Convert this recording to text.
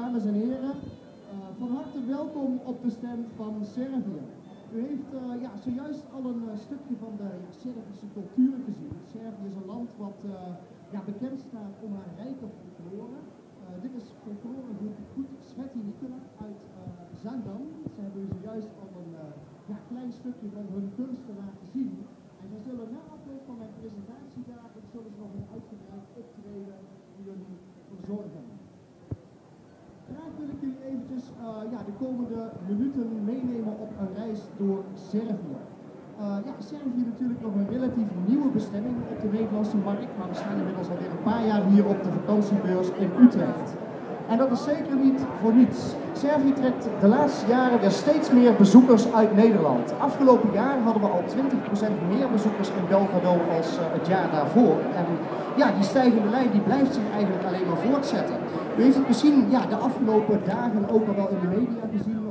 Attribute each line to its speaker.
Speaker 1: dames en heren. Van harte welkom op de stand van Servië. U heeft zojuist al een stukje van de Servische cultuur gezien. Servië is een land wat bekend staat om haar rijke folklore. Dit is folkloregroep Sveti Nikola uit Zaandam. Ze hebben u zojuist al een klein stukje van hun kunsten laten zien. En zij zullen na afloop van mijn presentatiedagen zullen ze nog een uitgebreid optreden voor jullie verzorgen. Graag wil ik jullie eventjes de komende minuten meenemen op een reis door Servië. Servië is natuurlijk nog een relatief nieuwe bestemming op de Nederlandse markt, maar we staan inmiddels alweer een paar jaar hier op de vakantiebeurs in Utrecht. En dat is zeker niet voor niets. Servië trekt de laatste jaren weer steeds meer bezoekers uit Nederland. Afgelopen jaar hadden we al 20% meer bezoekers in Belgrado als het jaar daarvoor. En die stijgende lijn die blijft zich eigenlijk alleen maar voortzetten. U heeft het misschien de afgelopen dagen ook al wel in de media gezien.